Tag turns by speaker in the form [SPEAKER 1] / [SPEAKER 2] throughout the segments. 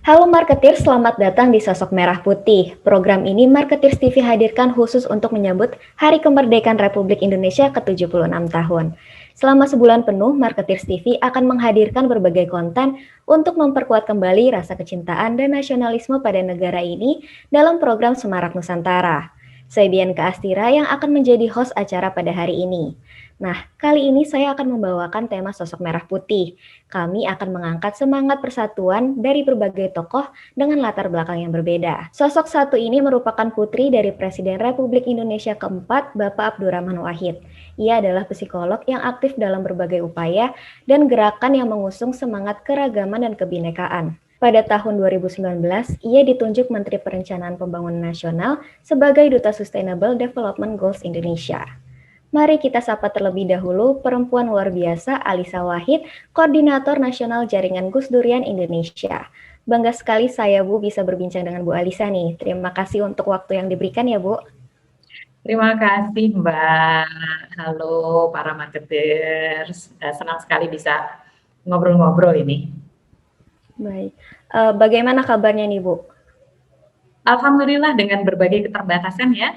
[SPEAKER 1] Halo Marketeers, selamat datang di Sosok Merah Putih. Program ini Marketeers TV hadirkan khusus untuk menyambut Hari Kemerdekaan Republik Indonesia ke-76 tahun. Selama sebulan penuh, Marketeers TV akan menghadirkan berbagai konten untuk memperkuat kembali rasa kecintaan dan nasionalisme pada negara ini dalam program Semarak Nusantara. Saya Bianca Astira yang akan menjadi host acara pada hari ini. Nah, kali ini saya akan membawakan tema Sosok Merah Putih. Kami akan mengangkat semangat persatuan dari berbagai tokoh dengan latar belakang yang berbeda. Sosok satu ini merupakan putri dari Presiden Republik Indonesia keempat, Bapak Abdurrahman Wahid. Ia adalah psikolog yang aktif dalam berbagai upaya dan gerakan yang mengusung semangat keragaman dan kebinekaan. Pada tahun 2019, ia ditunjuk Menteri Perencanaan Pembangunan Nasional sebagai Duta Sustainable Development Goals Indonesia. Mari kita sapa terlebih dahulu perempuan luar biasa Alisa Wahid, Koordinator Nasional Jaringan Gus Durian Indonesia. Bangga sekali saya Bu bisa berbincang dengan Bu Alisa nih. Terima kasih untuk waktu yang diberikan ya Bu.
[SPEAKER 2] Terima kasih Mbak. Halo para marketers. Senang sekali bisa ngobrol-ngobrol ini.
[SPEAKER 1] Baik. Bagaimana kabarnya nih Bu?
[SPEAKER 2] Alhamdulillah dengan berbagai keterbatasan ya,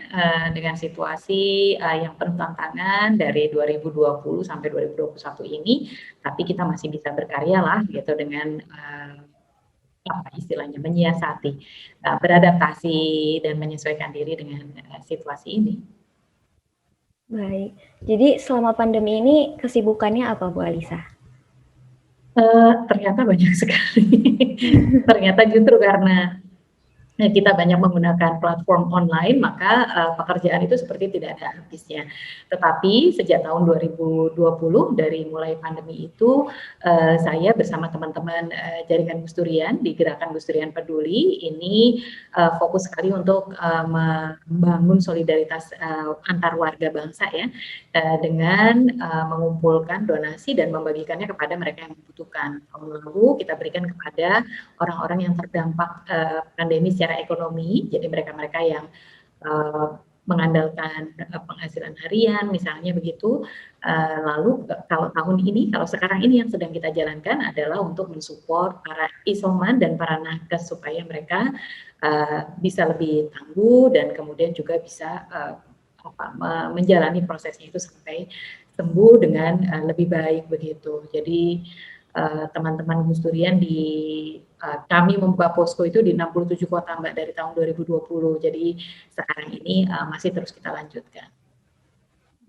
[SPEAKER 2] dengan situasi yang penuh tantangan dari 2020 sampai 2021 ini, tapi kita masih bisa berkarya lah gitu dengan apa istilahnya menyiasati, beradaptasi dan menyesuaikan diri dengan situasi ini.
[SPEAKER 1] Baik, jadi selama pandemi ini kesibukannya apa Bu Alisa?
[SPEAKER 2] Ternyata banyak sekali. Ternyata justru karena kita banyak menggunakan platform online, maka pekerjaan itu seperti tidak ada habisnya. Tetapi sejak tahun 2020, dari mulai pandemi itu, saya bersama teman-teman Jaringan Gus Durian di Gerakan Gus Durian Peduli, ini fokus sekali untuk membangun solidaritas antar warga bangsa ya, dengan mengumpulkan donasi dan membagikannya kepada mereka yang membutuhkan. Lalu kita berikan kepada orang-orang yang terdampak pandemi secara ekonomi, jadi mereka-mereka yang mengandalkan penghasilan harian, misalnya begitu. Lalu kalau tahun ini, kalau sekarang ini yang sedang kita jalankan adalah untuk mensupport para isoman dan para nakes supaya mereka bisa lebih tangguh dan kemudian juga bisa menjalani prosesnya itu sampai sembuh dengan lebih baik begitu. Jadi teman-teman Gus Durian kami membuka posko itu di 67 kota Mbak dari tahun 2020. Jadi sekarang ini masih terus kita lanjutkan.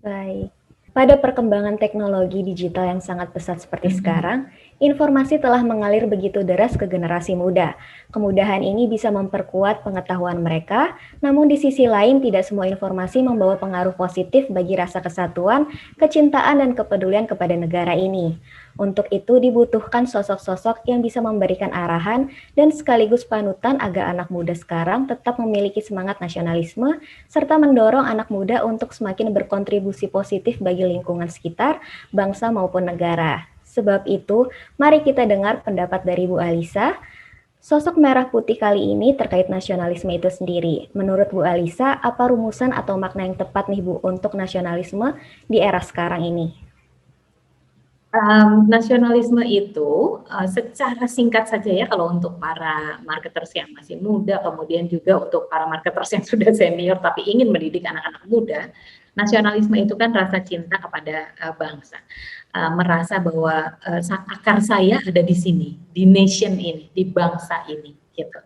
[SPEAKER 1] Baik. Pada perkembangan teknologi digital yang sangat pesat seperti sekarang, informasi telah mengalir begitu deras ke generasi muda. Kemudahan ini bisa memperkuat pengetahuan mereka, namun di sisi lain tidak semua informasi membawa pengaruh positif bagi rasa kesatuan, kecintaan, dan kepedulian kepada negara ini. Untuk itu dibutuhkan sosok-sosok yang bisa memberikan arahan dan sekaligus panutan agar anak muda sekarang tetap memiliki semangat nasionalisme serta mendorong anak muda untuk semakin berkontribusi positif bagi lingkungan sekitar, bangsa maupun negara. Sebab itu, mari kita dengar pendapat dari Bu Alisa. Sosok merah putih kali ini terkait nasionalisme itu sendiri. Menurut Bu Alisa, apa rumusan atau makna yang tepat nih Bu untuk nasionalisme di era sekarang ini?
[SPEAKER 2] Nasionalisme itu secara singkat saja ya kalau untuk para marketers yang masih muda, kemudian juga untuk para marketers yang sudah senior tapi ingin mendidik anak-anak muda, nasionalisme itu kan rasa cinta kepada bangsa, merasa bahwa akar saya ada di sini, di nation ini, di bangsa ini, gitu.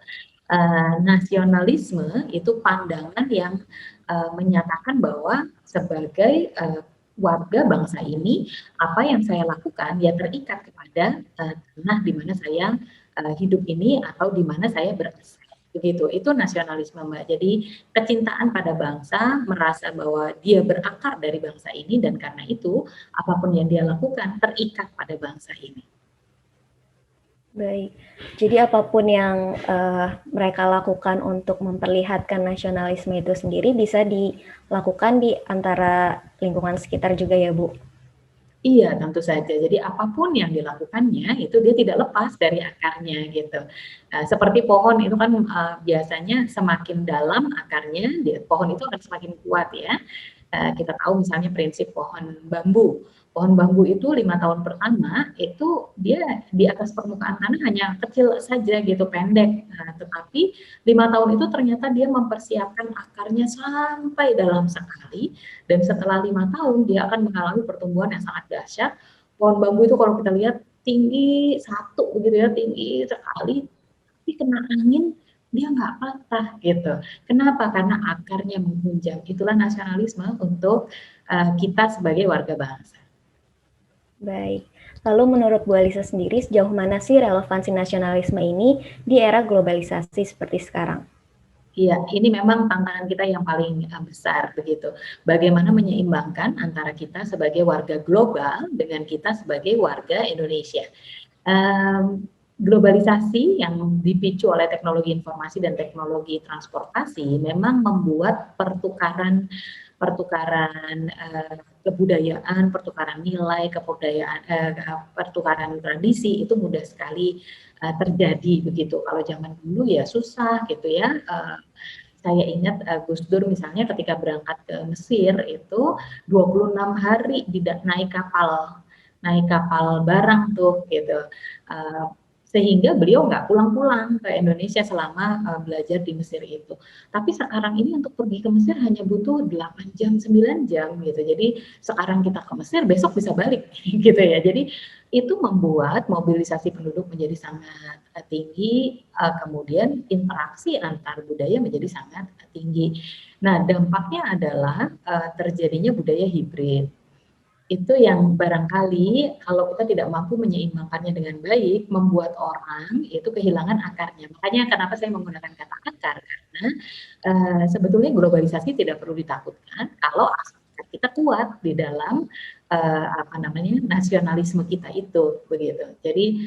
[SPEAKER 2] Nasionalisme itu pandangan yang menyatakan bahwa sebagai warga bangsa ini, apa yang saya lakukan ya terikat kepada tanah di mana saya hidup ini atau di mana saya berasal. Begitu, itu nasionalisme Mbak. Jadi kecintaan pada bangsa, merasa bahwa dia berakar dari bangsa ini dan karena itu apapun yang dia lakukan terikat pada bangsa ini.
[SPEAKER 1] Baik, jadi apapun yang mereka lakukan untuk memperlihatkan nasionalisme itu sendiri bisa dilakukan di antara lingkungan sekitar juga ya Bu?
[SPEAKER 2] Iya, tentu saja. Jadi apapun yang dilakukannya itu dia tidak lepas dari akarnya gitu. Seperti pohon itu kan biasanya semakin dalam akarnya, pohon itu akan semakin kuat ya. Kita tahu misalnya prinsip pohon bambu. Pohon bambu itu 5 tahun pertama itu dia di atas permukaan tanah hanya kecil saja gitu, pendek. Nah, tetapi 5 tahun itu ternyata dia mempersiapkan akarnya sampai dalam sekali, dan setelah 5 tahun dia akan mengalami pertumbuhan yang sangat dahsyat. Pohon bambu itu kalau kita lihat tinggi satu begitu ya, tinggi sekali, tapi kena angin dia nggak patah gitu. Kenapa? Karena akarnya menghunjam. Itulah nasionalisme untuk kita sebagai warga bangsa.
[SPEAKER 1] Baik. Lalu menurut Bu Alisa sendiri, sejauh mana sih relevansi nasionalisme ini di era globalisasi seperti sekarang?
[SPEAKER 2] Iya, ini memang tantangan kita yang paling besar begitu. Bagaimana menyeimbangkan antara kita sebagai warga global dengan kita sebagai warga Indonesia. Globalisasi yang dipicu oleh teknologi informasi dan teknologi transportasi memang membuat pertukaran kebudayaan, pertukaran nilai, pertukaran tradisi itu mudah sekali terjadi begitu. Kalau zaman dulu ya susah gitu ya. Saya ingat Gus Dur misalnya ketika berangkat ke Mesir itu 26 hari naik kapal barang tuh gitu. Sehingga beliau nggak pulang-pulang ke Indonesia selama belajar di Mesir itu. Tapi sekarang ini untuk pergi ke Mesir hanya butuh 8 jam, 9 jam gitu. Jadi sekarang kita ke Mesir, besok bisa balik gitu ya. Jadi itu membuat mobilisasi penduduk menjadi sangat tinggi, kemudian interaksi antar budaya menjadi sangat tinggi. Nah, dampaknya adalah terjadinya budaya hibrid. Itu yang barangkali kalau kita tidak mampu menyeimbangkannya dengan baik, membuat orang itu kehilangan akarnya. Makanya kenapa saya menggunakan kata akar, karena sebetulnya globalisasi tidak perlu ditakutkan kalau akar kita kuat di dalam nasionalisme kita itu, begitu. Jadi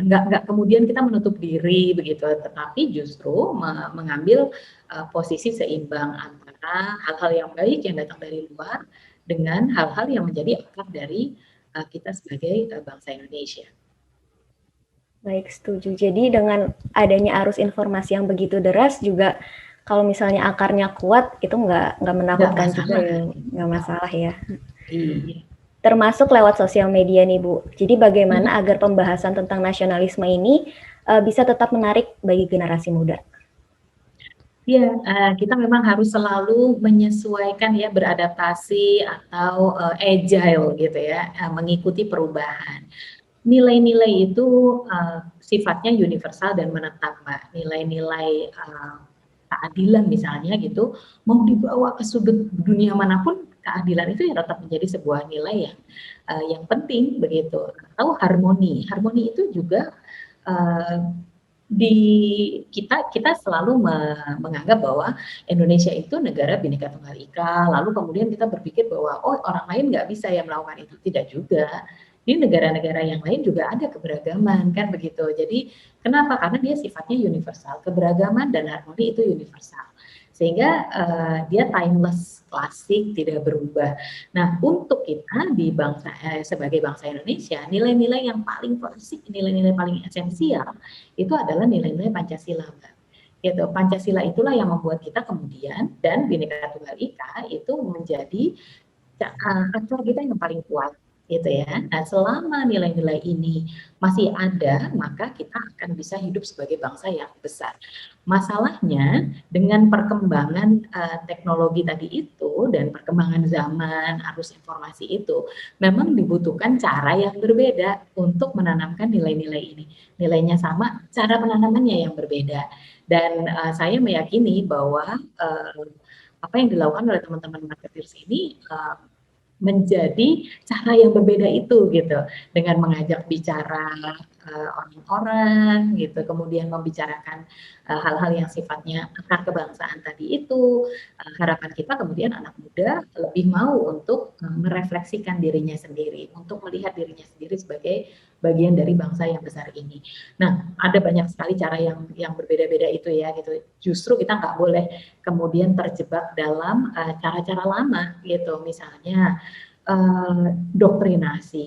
[SPEAKER 2] nggak kemudian kita menutup diri begitu, tetapi justru mengambil posisi seimbang antara hal-hal yang baik yang datang dari luar dengan hal-hal yang menjadi akar dari kita sebagai bangsa Indonesia.
[SPEAKER 1] Baik, setuju. Jadi dengan adanya arus informasi yang begitu deras juga, kalau misalnya akarnya kuat itu nggak menakutkan juga ya, nggak masalah ya.
[SPEAKER 2] Iya.
[SPEAKER 1] Termasuk lewat sosial media nih Bu. Jadi bagaimana agar pembahasan tentang nasionalisme ini bisa tetap menarik bagi generasi muda?
[SPEAKER 2] Ya, kita memang harus selalu menyesuaikan ya, beradaptasi atau agile gitu ya, mengikuti perubahan. Nilai-nilai itu sifatnya universal dan menetap, Mbak. Nilai-nilai keadilan misalnya gitu, mau dibawa ke sudut dunia manapun, keadilan itu ya tetap menjadi sebuah nilai yang penting begitu. Atau harmoni itu juga kita selalu menganggap bahwa Indonesia itu negara Bhinneka Tunggal Ika, lalu kemudian kita berpikir bahwa orang lain nggak bisa ya melakukan itu. Tidak juga. Di negara-negara yang lain juga ada keberagaman kan begitu. Jadi kenapa? Karena dia sifatnya universal. Keberagaman dan harmoni itu universal. Sehingga dia timeless, klasik, tidak berubah. Nah, untuk kita sebagai bangsa Indonesia, nilai-nilai yang paling klasik, nilai-nilai paling esensial itu adalah nilai-nilai Pancasila, Mbak. Gitu. Pancasila itulah yang membuat kita kemudian, dan Bhinneka Tunggal Ika itu menjadi akar kita yang paling kuat gitu ya. Nah, selama nilai-nilai ini masih ada, maka kita akan bisa hidup sebagai bangsa yang besar. Masalahnya dengan perkembangan teknologi tadi itu dan perkembangan zaman, arus informasi itu, memang dibutuhkan cara yang berbeda untuk menanamkan nilai-nilai ini. Nilainya sama, cara penanamannya yang berbeda. Dan saya meyakini bahwa apa yang dilakukan oleh teman-teman marketers ini menjadi cara yang berbeda itu gitu, dengan mengajak bicara orang-orang gitu, kemudian membicarakan hal-hal yang sifatnya akar kebangsaan tadi itu. Harapan kita kemudian anak muda lebih mau untuk merefleksikan dirinya sendiri, untuk melihat dirinya sendiri sebagai bagian dari bangsa yang besar ini. Nah, ada banyak sekali cara yang berbeda-beda itu ya gitu. Justru kita nggak boleh kemudian terjebak dalam cara-cara lama gitu, misalnya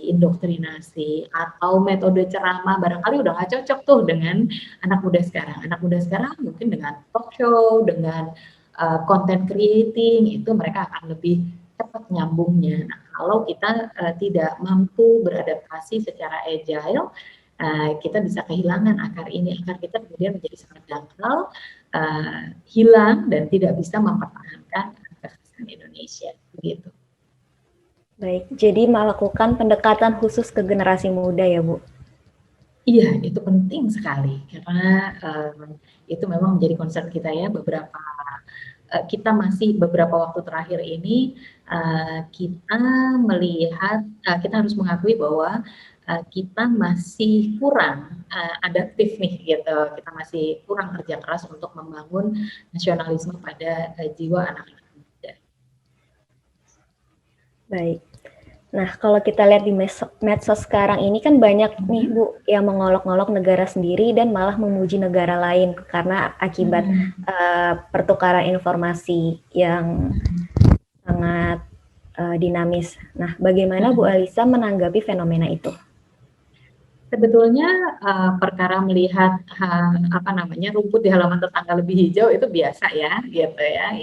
[SPEAKER 2] indoktrinasi atau metode ceramah barangkali udah nggak cocok tuh dengan anak muda sekarang. Anak muda sekarang mungkin dengan talk show, dengan content creating itu mereka akan lebih cepat nyambungnya. Nah, kalau kita tidak mampu beradaptasi secara agile, kita bisa kehilangan akar ini, akar kita kemudian menjadi sangat dangkal, hilang dan tidak bisa mempertahankan kekhasan Indonesia, begitu.
[SPEAKER 1] Baik, jadi melakukan pendekatan khusus ke generasi muda ya Bu?
[SPEAKER 2] Iya, itu penting sekali karena itu memang menjadi concern kita ya. Kita masih beberapa waktu terakhir ini kita melihat, kita harus mengakui bahwa kita masih kurang adaptif nih gitu. Kita masih kurang kerja keras untuk membangun nasionalisme pada jiwa anak-anak muda.
[SPEAKER 1] Baik. Nah, kalau kita lihat di medsos sekarang ini kan banyak nih Bu yang mengolok-olok negara sendiri dan malah memuji negara lain karena akibat pertukaran informasi yang sangat dinamis. Nah, bagaimana Bu Alisa menanggapi fenomena itu?
[SPEAKER 2] Sebetulnya perkara melihat rumput di halaman tetangga lebih hijau itu biasa ya, gitu ya.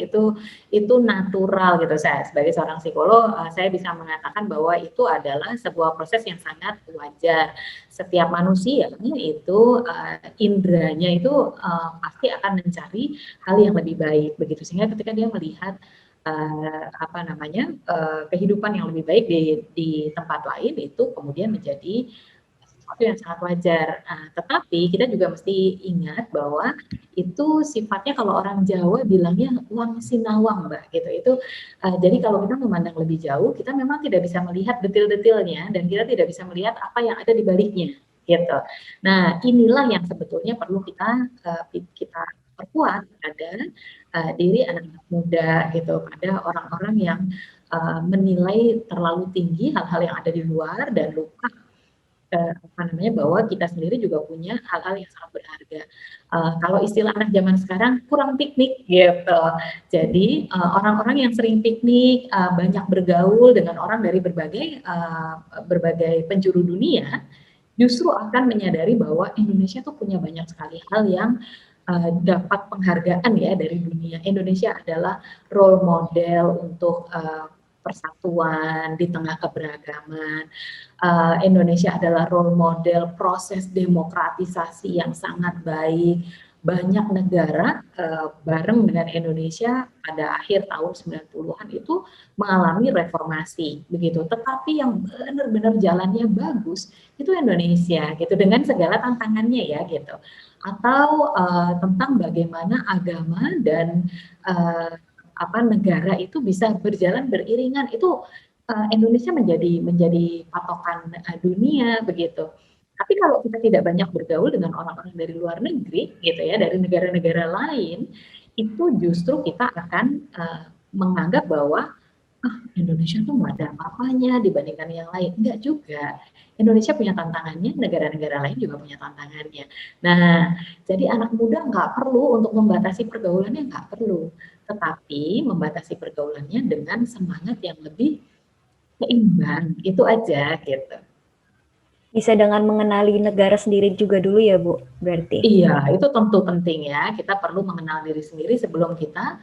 [SPEAKER 2] Itu natural gitu. Saya sebagai seorang psikolog, saya bisa mengatakan bahwa itu adalah sebuah proses yang sangat wajar. Setiap manusia itu indranya itu pasti akan mencari hal yang lebih baik, begitu. Sehingga ketika dia melihat kehidupan yang lebih baik di tempat lain, itu kemudian menjadi sesuatu yang sangat wajar. Tetapi kita juga mesti ingat bahwa itu sifatnya, kalau orang Jawa bilangnya uang sinawang, Mbak, gitu. Jadi kalau kita memandang lebih jauh, kita memang tidak bisa melihat detil-detilnya dan kita tidak bisa melihat apa yang ada di baliknya, gitu. Nah, inilah yang sebetulnya perlu kita perkuat pada diri anak-anak muda, gitu, pada orang-orang yang menilai terlalu tinggi hal-hal yang ada di luar dan lupa bahwa kita sendiri juga punya hal-hal yang sangat berharga. Kalau istilah anak zaman sekarang, kurang piknik gitu. Jadi orang-orang yang sering piknik, banyak bergaul dengan orang dari berbagai penjuru dunia, justru akan menyadari bahwa Indonesia tuh punya banyak sekali hal yang dapat penghargaan ya dari dunia. Indonesia adalah role model untuk persatuan di tengah keberagaman. Indonesia adalah role model proses demokratisasi yang sangat baik. Banyak negara bareng dengan Indonesia pada akhir tahun 90-an itu mengalami reformasi begitu. Tetapi yang benar-benar jalannya bagus itu Indonesia gitu, dengan segala tantangannya ya gitu. Atau tentang bagaimana agama dan negara itu bisa berjalan beriringan, itu Indonesia menjadi patokan dunia begitu. Tapi kalau kita tidak banyak bergaul dengan orang-orang dari luar negeri gitu ya, dari negara-negara lain, itu justru kita akan menganggap bahwa Indonesia tuh nggak ada apa-apanya dibandingkan yang lain. Enggak juga. Indonesia punya tantangannya, negara-negara lain juga punya tantangannya. Nah, jadi anak muda nggak perlu untuk membatasi pergaulannya, nggak perlu. Tetapi membatasi pergaulannya dengan semangat yang lebih seimbang, itu aja gitu.
[SPEAKER 1] Bisa dengan mengenali negara sendiri juga dulu ya Bu, berarti?
[SPEAKER 2] Iya, itu tentu penting ya. Kita perlu mengenal diri sendiri sebelum kita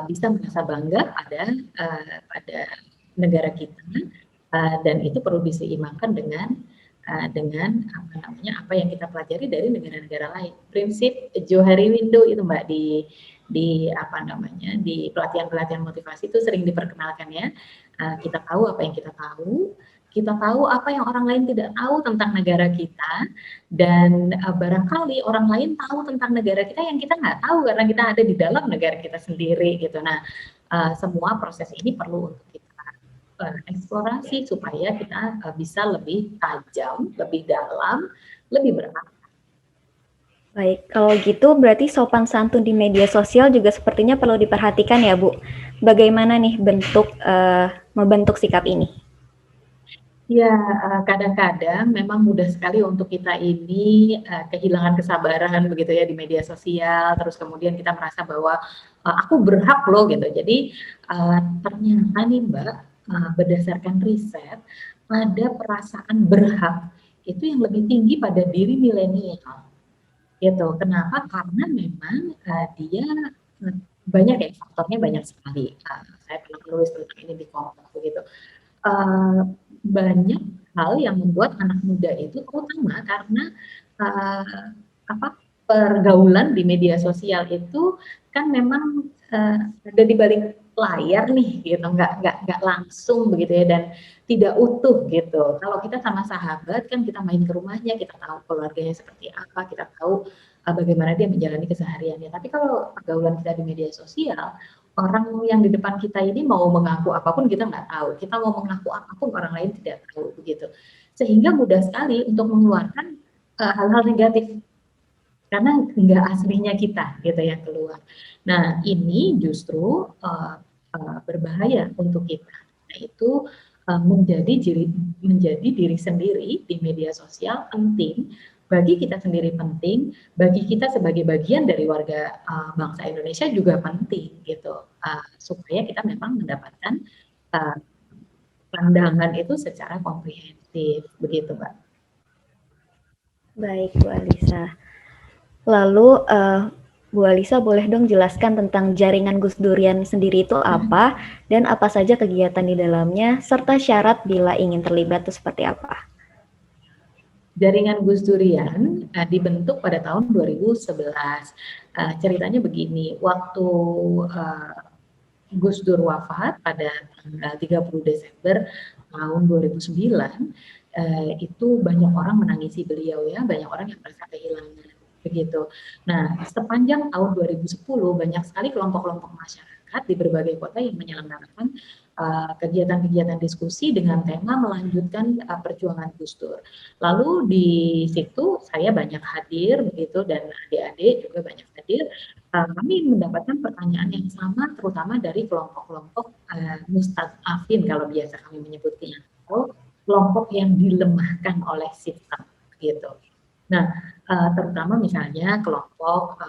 [SPEAKER 2] bisa merasa bangga pada negara kita, dan itu perlu diseimbangkan dengan apa yang kita pelajari dari negara-negara lain. Prinsip Johari Window itu Mbak di pelatihan-pelatihan motivasi itu sering diperkenalkan ya. Kita tahu apa yang kita tahu apa yang orang lain tidak tahu tentang negara kita, dan barangkali orang lain tahu tentang negara kita yang kita nggak tahu karena kita ada di dalam negara kita sendiri gitu. Nah, semua proses ini perlu untuk kita eksplorasi supaya kita bisa lebih tajam, lebih dalam, lebih berakal.
[SPEAKER 1] Baik, kalau gitu berarti sopan santun di media sosial juga sepertinya perlu diperhatikan ya Bu. Bagaimana nih membentuk sikap ini?
[SPEAKER 2] Ya, kadang-kadang memang mudah sekali untuk kita ini kehilangan kesabaran begitu ya di media sosial, terus kemudian kita merasa bahwa aku berhak loh gitu. Jadi ternyata nih Mbak, berdasarkan riset, ada perasaan berhak itu yang lebih tinggi pada diri milenial. Gitu. Kenapa? Karena memang dia banyak ya, faktornya banyak sekali. Saya pernah menulis tentang ini di Kompas begitu. Uh, Banyak hal yang membuat anak muda itu, terutama karena uh, apa pergaulan di media sosial itu kan memang ada di balik layar nih gitu, nggak langsung begitu ya, dan tidak utuh gitu. Kalau kita sama sahabat kan kita main ke rumahnya, kita tahu keluarganya seperti apa, kita tahu bagaimana dia menjalani kesehariannya. Tapi kalau pergaulan kita di media sosial, orang yang di depan kita ini mau mengaku apapun kita nggak tahu, kita mau mengaku apapun orang lain tidak tahu begitu, sehingga mudah sekali untuk mengeluarkan hal-hal negatif karena nggak aslinya kita gitu yang keluar. Nah ini justru berbahaya untuk kita. Nah itu menjadi diri sendiri di media sosial penting, bagi kita sendiri penting, bagi kita sebagai bagian dari warga bangsa Indonesia juga penting gitu, supaya kita memang mendapatkan pandangan itu secara komprehensif begitu, Mbak.
[SPEAKER 1] Baik, Bu Alisa. Lalu Bu Alisa boleh dong jelaskan tentang jaringan Gus Durian sendiri itu apa dan apa saja kegiatan di dalamnya serta syarat bila ingin terlibat itu seperti apa?
[SPEAKER 2] Jaringan Gus Durian dibentuk pada tahun 2011. Ceritanya begini, waktu Gus Dur wafat pada tanggal 30 Desember tahun 2009, itu banyak orang menangisi beliau ya, banyak orang yang merasa kehilangan begitu. Nah, sepanjang tahun 2010 banyak sekali kelompok-kelompok masyarakat di berbagai kota yang menyelenggarakan kegiatan-kegiatan diskusi dengan tema melanjutkan perjuangan Gus Dur. Lalu di situ saya banyak hadir begitu, dan adik-adik juga banyak hadir. Kami mendapatkan pertanyaan yang sama, terutama dari kelompok-kelompok mustadafin kalau biasa kami menyebutnya, atau kelompok yang dilemahkan oleh sistem gitu. Nah, terutama misalnya kelompok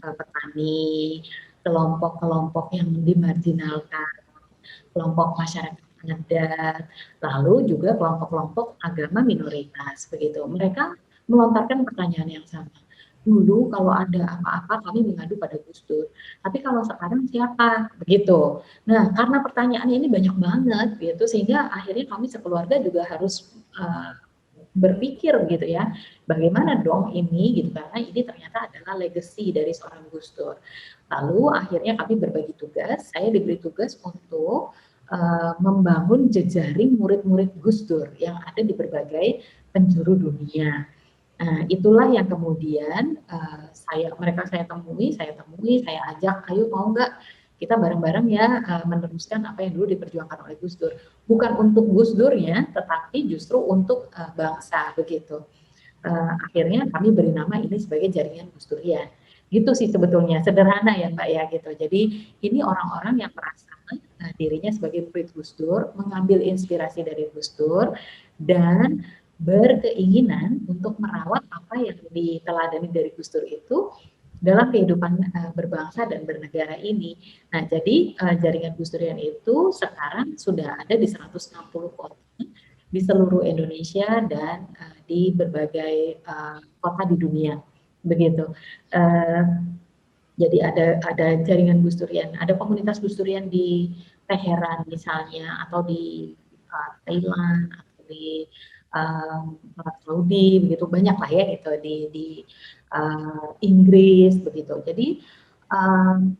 [SPEAKER 2] petani, kelompok-kelompok yang dimarginalkan, kelompok masyarakat adat, lalu juga kelompok-kelompok agama minoritas begitu. Mereka melontarkan pertanyaan yang sama. Dulu kalau ada apa-apa kami mengadu pada Gus Dur, tapi kalau sekarang siapa? Begitu. Nah, karena pertanyaannya ini banyak banget gitu, sehingga akhirnya kami sekeluarga juga harus berpikir gitu ya, bagaimana dong ini gitu, karena ini ternyata adalah legacy dari seorang Gus Dur. Lalu akhirnya kami berbagi tugas, saya diberi tugas untuk membangun jejaring murid-murid Gus Dur yang ada di berbagai penjuru dunia. Nah, itulah yang kemudian saya temui, saya ajak, ayo mau nggak kita bareng-bareng ya meneruskan apa yang dulu diperjuangkan oleh Gus Dur. Bukan untuk Gus Durnya, tetapi justru untuk bangsa begitu. Akhirnya kami beri nama ini sebagai Jaringan Gus Durian. Gitu sih sebetulnya, sederhana ya Mbak ya gitu. Jadi ini orang-orang yang merasa dirinya sebagai murid Gus Dur, mengambil inspirasi dari Gus Dur, dan berkeinginan untuk merawat apa yang diteladani dari Gus Dur itu dalam kehidupan berbangsa dan bernegara ini. Nah, jadi jaringan Gus Durian itu sekarang sudah ada di 160 kota di seluruh Indonesia dan di berbagai kota di dunia. Begitu. Jadi ada jaringan Gus Durian, ada komunitas Gus Durian di Teheran misalnya, atau di Thailand, atau di Saudi, begitu banyak lah ya gitu, di Inggris begitu. Jadi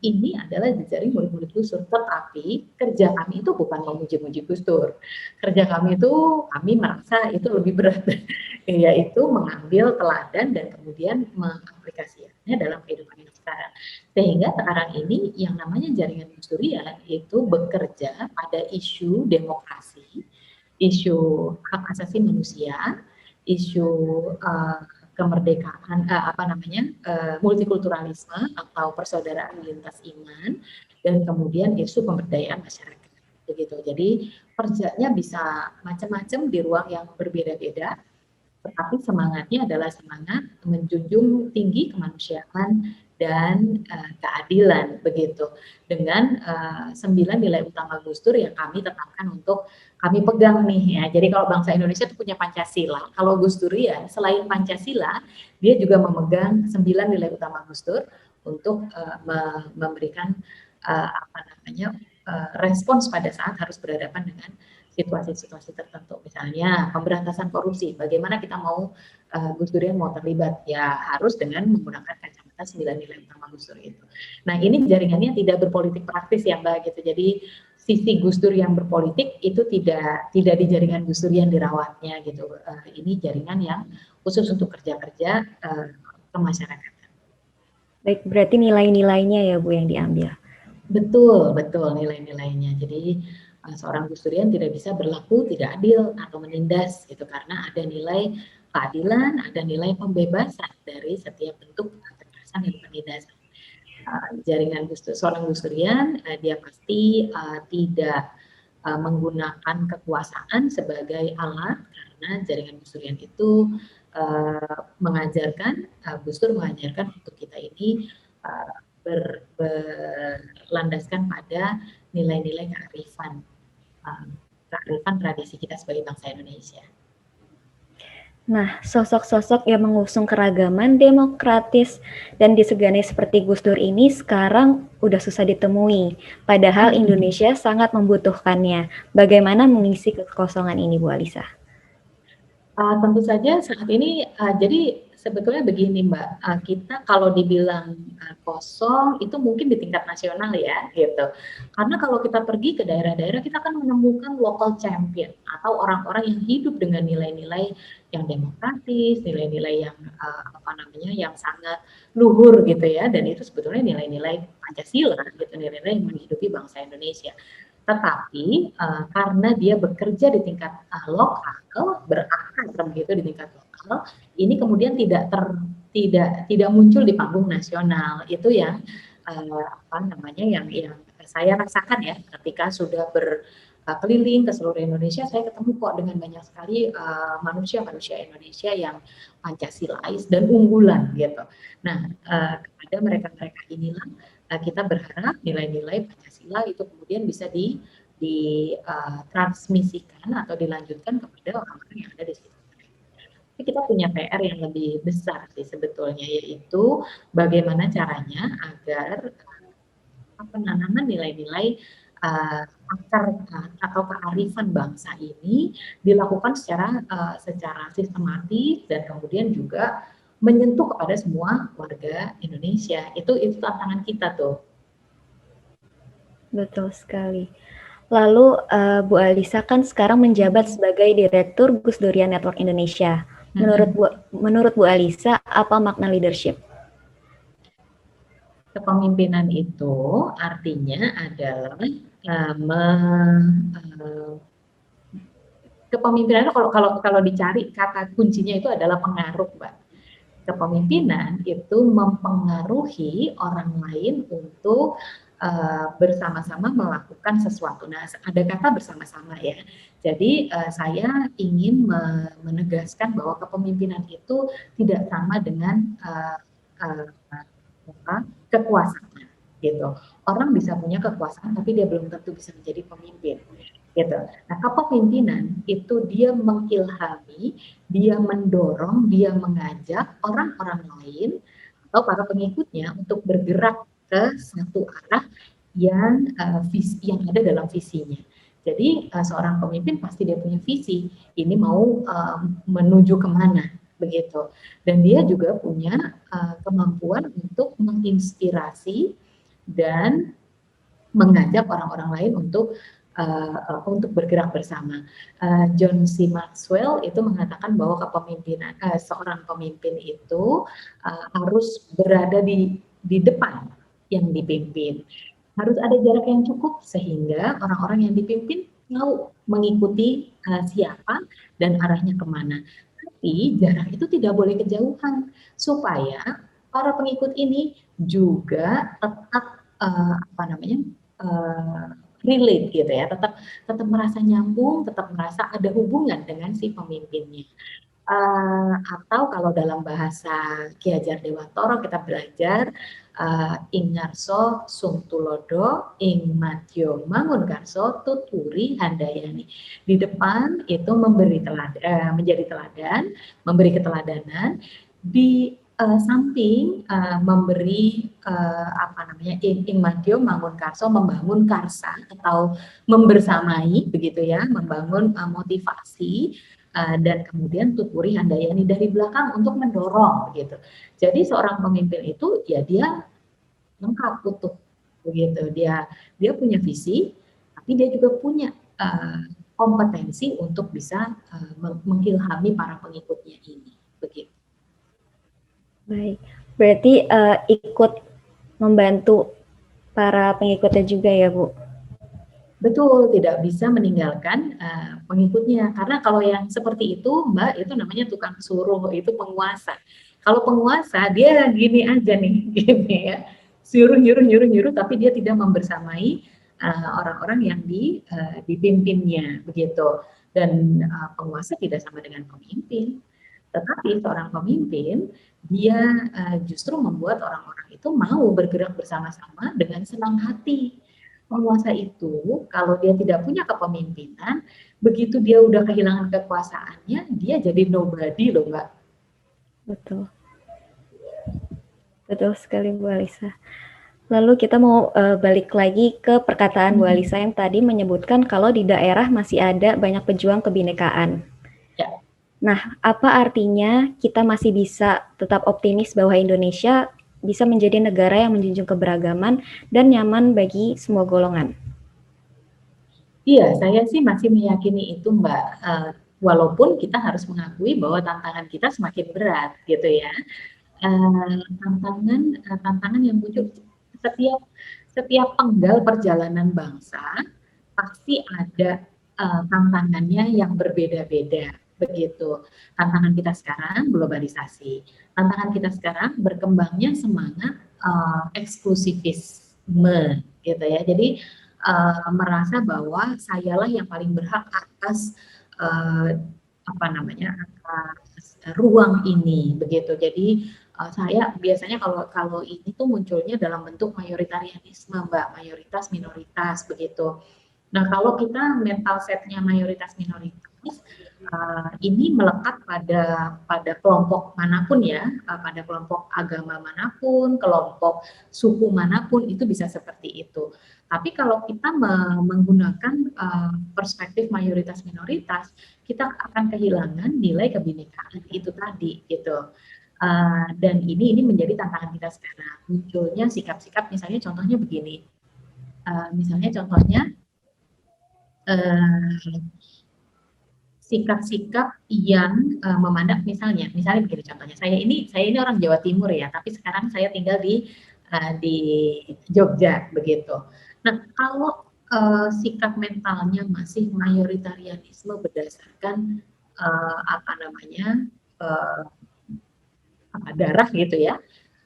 [SPEAKER 2] ini adalah jejaring murid-murid Gus Dur, tetapi kerja kami itu bukan memuji-muji Gus Dur. Kerja kami itu, kami merasa itu lebih berat, yaitu mengambil teladan dan kemudian mengaplikasikannya dalam kehidupan yang sekarang. Sehingga sekarang ini yang namanya jaringan Gus Durian itu bekerja pada isu demokrasi, isu hak asasi manusia, isu kemerdekaan multikulturalisme atau persaudaraan lintas iman, dan kemudian isu pemberdayaan masyarakat begitu. Jadi kerjanya bisa macam-macam di ruang yang berbeda-beda, tetapi semangatnya adalah semangat menjunjung tinggi kemanusiaan dan keadilan begitu. Dengan 9 nilai utama Gus Dur yang kami tetapkan untuk kami pegang nih ya. Jadi kalau bangsa Indonesia itu punya Pancasila. Kalau Gus Durian selain Pancasila, dia juga memegang 9 nilai utama Gus Dur untuk memberikan respons pada saat harus berhadapan dengan situasi-situasi tertentu. Misalnya pemberantasan korupsi. Bagaimana kita mau Gus Durian mau terlibat? Ya harus dengan menggunakan kacamata 9 nilai utama Gus Dur itu. Nah ini jaringannya tidak berpolitik praktis ya Mbak gitu. Jadi sisi Gus Dur yang berpolitik itu tidak di jaringan Gus Dur yang dirawatnya gitu. Ini jaringan yang khusus untuk kerja-kerja ke masyarakat.
[SPEAKER 1] Baik, berarti nilai-nilainya ya Bu yang diambil.
[SPEAKER 2] Betul nilai-nilainya. Jadi seorang Gus Durian tidak bisa berlaku tidak adil atau menindas gitu karena ada nilai keadilan, ada nilai pembebasan dari setiap bentuk kekerasan dan penindasan. Jaringan seorang Gus Durian dia pasti tidak menggunakan kekuasaan sebagai alat karena jaringan Gus Durian itu mengajarkan Gus Dur mengajarkan untuk kita ini berlandaskan pada nilai-nilai kearifan tradisi kita sebagai bangsa Indonesia.
[SPEAKER 1] Nah, sosok-sosok yang mengusung keragaman demokratis dan disegani seperti Gus Dur ini sekarang udah susah ditemui. Padahal Indonesia sangat membutuhkannya. Bagaimana mengisi kekosongan ini, Bu Alisa?
[SPEAKER 2] Tentu saja saat ini, jadi sebetulnya begini Mbak, kita kalau dibilang kosong itu mungkin di tingkat nasional ya gitu. Karena kalau kita pergi ke daerah-daerah kita akan menemukan local champion atau orang-orang yang hidup dengan nilai-nilai yang demokratis, nilai-nilai yang yang sangat luhur gitu ya. Dan itu sebetulnya nilai-nilai Pancasila gitu, nilai-nilai yang menghidupi bangsa Indonesia. Tetapi karena dia bekerja di tingkat lokal, berakar begitu di tingkat lokal, ini kemudian tidak muncul di panggung nasional. Itu yang yang saya rasakan ya ketika sudah berkeliling ke seluruh Indonesia, saya ketemu kok dengan banyak sekali manusia-manusia Indonesia yang Pancasilais dan unggulan gitu. Nah, kepada mereka-mereka inilah kita berharap nilai-nilai Pancasila itu kemudian bisa ditransmisikan atau dilanjutkan kepada orang-orang yang ada di situ. Tapi kita punya PR yang lebih besar sih sebetulnya, yaitu bagaimana caranya agar penanaman nilai-nilai akar atau kearifan bangsa ini dilakukan secara sistematis dan kemudian juga menyentuh kepada semua warga Indonesia. Itu tantangan kita tuh.
[SPEAKER 1] Betul sekali. Lalu Bu Alisa kan sekarang menjabat sebagai Direktur Gus Durian Network Indonesia. Menurut Bu Alisa, apa makna leadership?
[SPEAKER 2] Kepemimpinan itu artinya adalah kepemimpinan kalau dicari kata kuncinya itu adalah pengaruh, Mbak. Kepemimpinan itu mempengaruhi orang lain untuk bersama-sama melakukan sesuatu. Nah, ada kata bersama-sama ya. Jadi saya ingin menegaskan bahwa kepemimpinan itu tidak sama dengan kekuasaan gitu. Orang bisa punya kekuasaan tapi dia belum tentu bisa menjadi pemimpin gitu. Nah, kepemimpinan itu dia mengilhami, dia mendorong, dia mengajak orang-orang lain atau para pengikutnya untuk bergerak ke satu arah yang ada dalam visinya. Jadi seorang pemimpin pasti dia punya visi, ini mau menuju kemana begitu. Dan dia juga punya kemampuan untuk menginspirasi dan mengajak orang-orang lain untuk bergerak bersama. John C. Maxwell itu mengatakan bahwa kepemimpinan seorang pemimpin itu harus berada di depan yang dipimpin. Harus ada jarak yang cukup sehingga orang-orang yang dipimpin tahu mengikuti siapa dan arahnya kemana. Tapi jarak itu tidak boleh kejauhan supaya para pengikut ini juga tetap relate gitu ya, tetap merasa nyambung, tetap merasa ada hubungan dengan si pemimpinnya. Atau kalau dalam bahasa Ki Hajar Dewantara kita belajar ing ngarso sung tulodo, ing madyo mangun karso, tuturi handayani. Di depan itu menjadi teladan, memberi keteladanan. Di samping memberi ing madyo mangun karso, membangun karsa atau membersamai begitu ya, membangun motivasi. Dan kemudian tuturi handayani dari belakang untuk mendorong begitu. Jadi seorang pemimpin itu ya dia lengkap utuh begitu. Dia punya visi, tapi dia juga punya kompetensi untuk bisa mengilhami para pengikutnya ini begitu.
[SPEAKER 1] Baik, berarti ikut membantu para pengikutnya juga ya Bu?
[SPEAKER 2] Betul, tidak bisa meninggalkan pengikutnya. Karena kalau yang seperti itu, Mbak, itu namanya tukang suruh, itu penguasa. Kalau penguasa, dia gini aja nih, gini ya. Nyuruh, tapi dia tidak membersamai orang-orang yang dipimpinnya, begitu. Dan penguasa tidak sama dengan pemimpin. Tetapi seorang pemimpin, dia justru membuat orang-orang itu mau bergerak bersama-sama dengan senang hati. Penguasa itu kalau dia tidak punya kepemimpinan, begitu dia udah kehilangan kekuasaannya, dia jadi nobody loh Mbak.
[SPEAKER 1] Betul. Betul sekali Bu Alisa. Lalu kita mau balik lagi ke perkataan Bu Alisa yang tadi menyebutkan kalau di daerah masih ada banyak pejuang kebinekaan.
[SPEAKER 2] Ya.
[SPEAKER 1] Nah, apa artinya kita masih bisa tetap optimis bahwa Indonesia bisa menjadi negara yang menjunjung keberagaman dan nyaman bagi semua golongan?
[SPEAKER 2] Iya, saya sih masih meyakini itu Mbak. Walaupun kita harus mengakui bahwa tantangan kita semakin berat, gitu ya. Tantangan yang muncul setiap penggal perjalanan bangsa pasti ada tantangannya yang berbeda-beda. Begitu. Tantangan kita sekarang globalisasi. Tantangan kita sekarang berkembangnya semangat eksklusivisme gitu ya. Jadi merasa bahwa sayalah yang paling berhak atas atas ruang ini begitu. Jadi saya biasanya kalau ini tuh munculnya dalam bentuk mayoritarianisme Mbak, mayoritas minoritas begitu. Nah, kalau kita mental setnya mayoritas minoritas, ini melekat pada kelompok manapun ya, pada kelompok agama manapun, kelompok suku manapun, itu bisa seperti itu. Tapi kalau kita menggunakan perspektif mayoritas minoritas, kita akan kehilangan nilai kebinekaan itu tadi gitu. Dan ini menjadi tantangan kita sekarang. Munculnya sikap-sikap, misalnya contohnya begini. Sikap-sikap yang memandang misalnya begini contohnya, saya ini orang Jawa Timur ya, tapi sekarang saya tinggal di Jogja begitu. Nah, kalau sikap mentalnya masih mayoritarianisme berdasarkan darah gitu ya,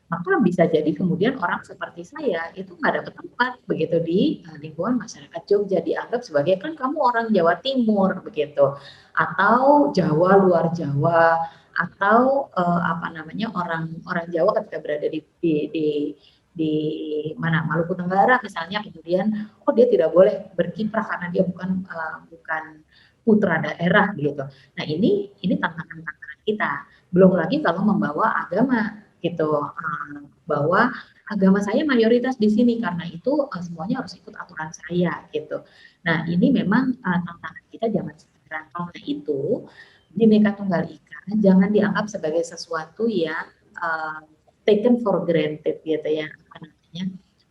[SPEAKER 2] maka bisa jadi kemudian orang seperti saya itu nggak dapat tempat begitu di lingkungan masyarakat Jogja, dianggap sebagai kan kamu orang Jawa Timur begitu, atau Jawa luar Jawa, atau orang Jawa ketika berada di mana Maluku Tenggara misalnya, kemudian dia tidak boleh berkiprah karena dia bukan putra daerah gitu. Nah ini tantangan kita. Belum lagi kalau membawa agama gitu, bahwa agama saya mayoritas di sini, karena itu semuanya harus ikut aturan saya gitu. Nah ini memang tantangan kita zaman sekarang. Karena itu Bhinneka Tunggal Ika jangan dianggap sebagai sesuatu yang taken for granted gitu ya,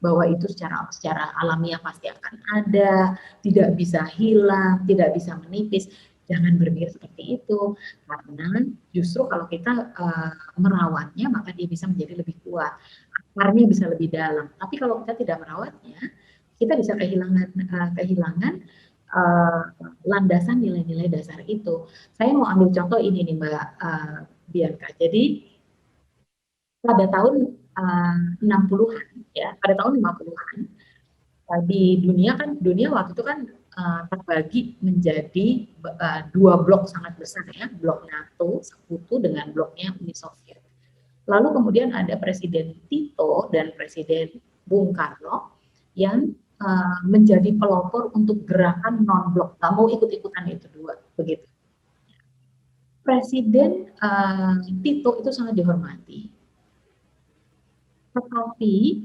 [SPEAKER 2] bahwa itu secara alamiah pasti akan ada, tidak bisa hilang, tidak bisa menipis. Jangan berpikir seperti itu, karena justru kalau kita merawatnya, maka dia bisa menjadi lebih kuat, akarnya bisa lebih dalam. Tapi kalau kita tidak merawatnya, kita bisa kehilangan landasan nilai-nilai dasar itu. Saya mau ambil contoh ini nih Mbak Bianca. Jadi pada tahun 60-an ya, pada tahun 50-an di dunia waktu itu kan terbagi menjadi dua blok sangat besar ya, blok NATO sekutu dengan bloknya Uni Soviet. Lalu kemudian ada Presiden Tito dan Presiden Bung Karno yang menjadi pelopor untuk gerakan non-blok, nggak mau ikut-ikutan itu dua, begitu. Presiden Tito itu sangat dihormati, tetapi